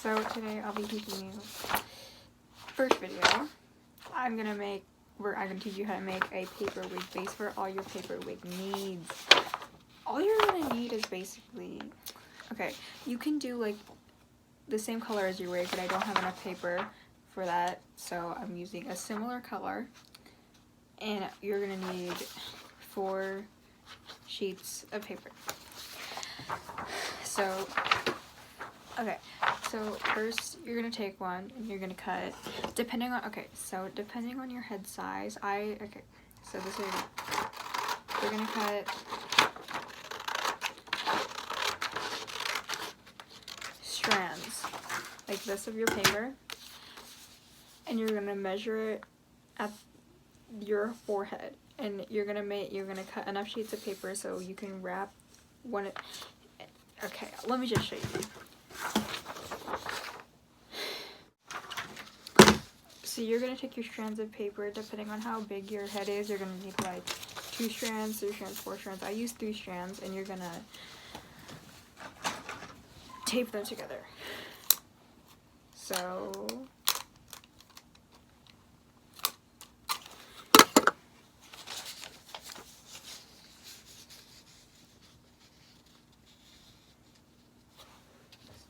So today I'll be teaching you, first video, I'm gonna teach you how to make a paper wig base for all your paper wig needs. All you're gonna need is basically, okay, you can do like the same color as your wig, but I don't have enough paper for that, so I'm using a similar color. And you're gonna need 4 sheets of paper. So, okay, so first you're gonna take one and you're gonna cut, depending on your head size, so this way, you're gonna cut strands like this of your paper, and you're gonna measure it at your forehead, and you're gonna cut enough sheets of paper so you can wrap one. Okay, let me just show you. So you're gonna take your strands of paper, depending on how big your head is, you're gonna need like 2 strands, 3 strands, 4 strands. I use 3 strands, and you're gonna tape them together. So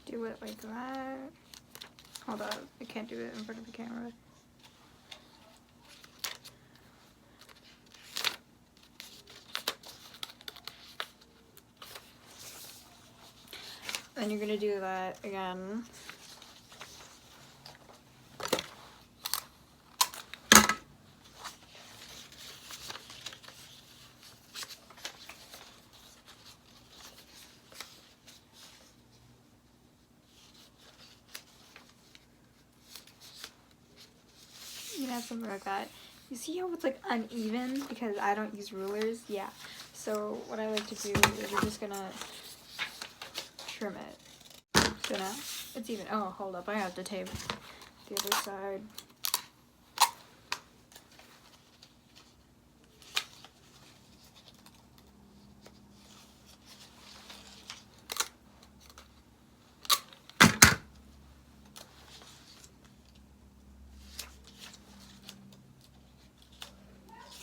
do it like that. Hold on, I can't do it in front of the camera. Then you're gonna do that again. You have something like that. You see how it's like uneven because I don't use rulers? Yeah. So what I like to do is you're just gonna trim it. So now it's even. Oh, hold up. I have to tape the other side.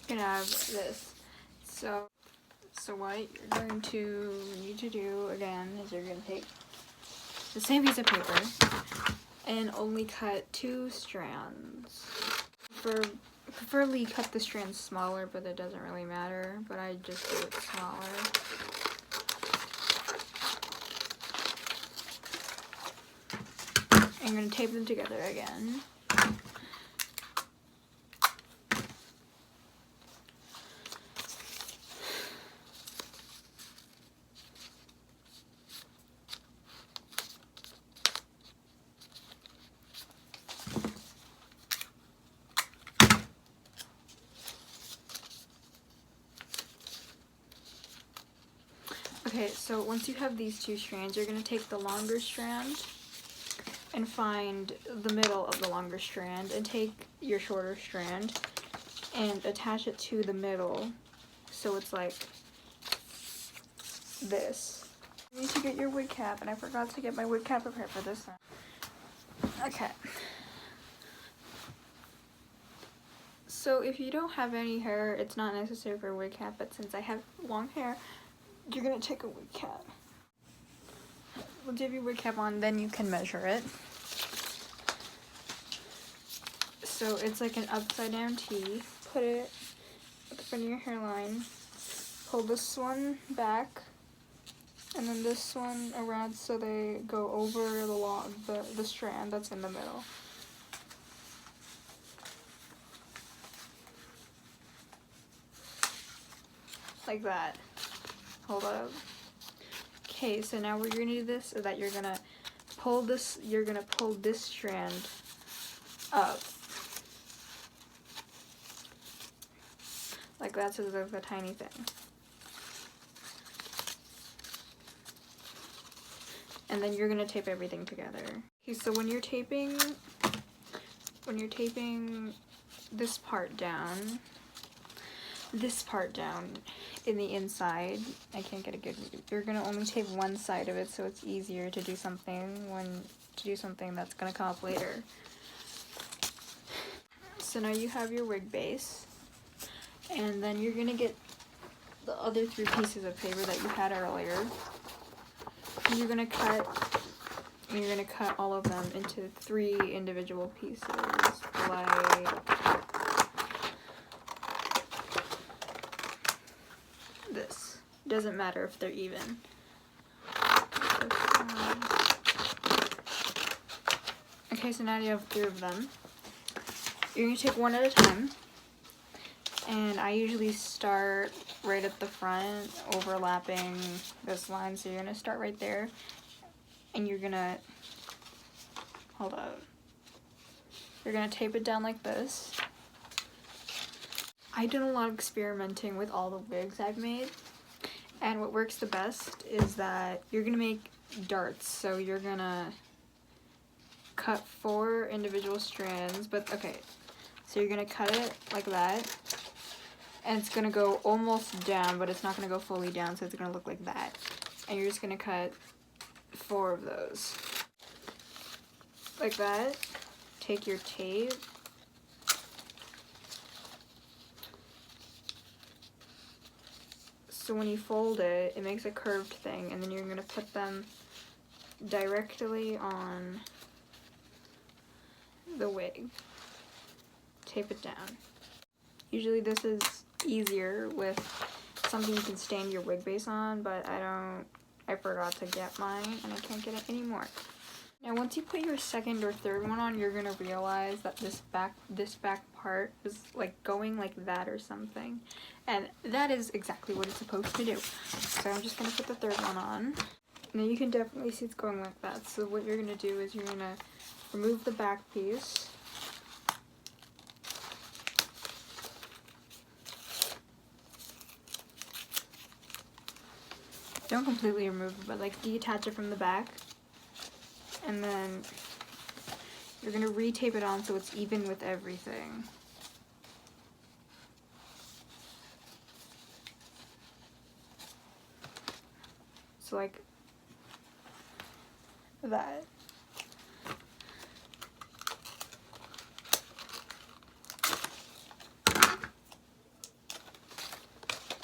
You're gonna have this. So what you're going to need to do again is you're gonna take the same piece of paper and only cut 2 strands. Preferably cut the strands smaller, but it doesn't really matter, but I just do it smaller. I'm gonna tape them together again. Okay, so once you have these 2 strands, you're going to take the longer strand and find the middle of the longer strand, and take your shorter strand and attach it to the middle so it's like this. You need to get your wig cap, and I forgot to get my wig cap prepared for this one. Okay. So if you don't have any hair, it's not necessary for a wig cap, but since I have long hair, you're gonna take a wig cap. Once you have your wig cap on, then you can measure it. So it's like an upside down T. Put it at the front of your hairline. Pull this one back, and then this one around so they go over the strand that's in the middle. Like that. Hold up. Okay, so now what you're gonna do this is that you're gonna pull this strand up. Like that, so there's a tiny thing. And then you're gonna tape everything together. Okay, so when you're taping this part down in the inside, I can't get a good view. You're gonna only tape one side of it so it's easier to do something when to do something that's gonna come up later. So now you have your wig base, and then you're gonna get the other 3 pieces of paper that you had earlier. And you're gonna cut all of them into 3 individual pieces, like this. Doesn't matter if they're even. Okay, so now you have 3 of them. You're gonna take one at a time, and I usually start right at the front, overlapping this line. So you're gonna start right there, and you're gonna, hold up, you're gonna tape it down like this. I did a lot of experimenting with all the wigs I've made, and what works the best is that you're gonna make darts. So you're gonna cut 4 individual strands, but okay, so you're gonna cut it like that, and it's gonna go almost down, but it's not gonna go fully down, so it's gonna look like that. And you're just gonna cut 4 of those like that. Take your tape, so when you fold it, it makes a curved thing, and then you're gonna put them directly on the wig. Tape it down. Usually this is easier with something you can stand your wig base on, but I forgot to get mine, and I can't get it anymore. Now once you put your second or third one on, you're gonna realize that this back part is like going like that or something, and that is exactly what it's supposed to do. So I'm just gonna put the third one on. Now you can definitely see it's going like that. So what you're gonna do is you're gonna remove the back piece. Don't completely remove it, but like detach it from the back. And then you're gonna re-tape it on so it's even with everything. So like that.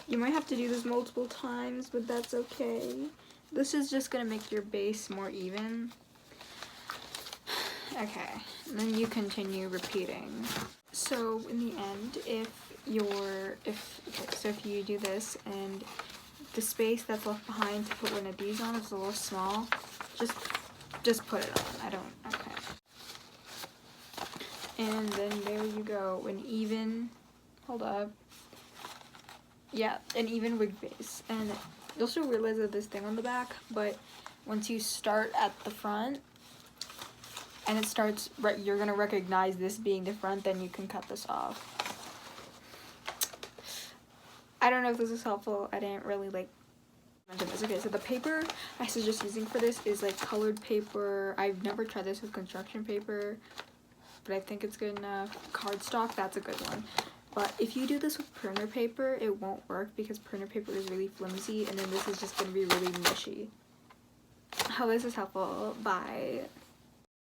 You might have to do this multiple times, but that's okay. This is just gonna make your base more even. Okay, and then you continue repeating. So in the end, if you do this and the space that's left behind to put one of these on is a little small, just put it on. Okay. And then there you go, an even, hold up. Yeah, an even wig base. And you'll still realize that this thing on the back, but once you start at the front and it starts, you're gonna recognize this being the front, then you can cut this off. I don't know if this is helpful. I didn't really like mention this. Okay, so the paper I suggest using for this is like colored paper. I've never tried this with construction paper, but I think it's good enough. Cardstock, that's a good one. But if you do this with printer paper, it won't work because printer paper is really flimsy, and then this is just going to be really mushy. I hope this is helpful. Bye.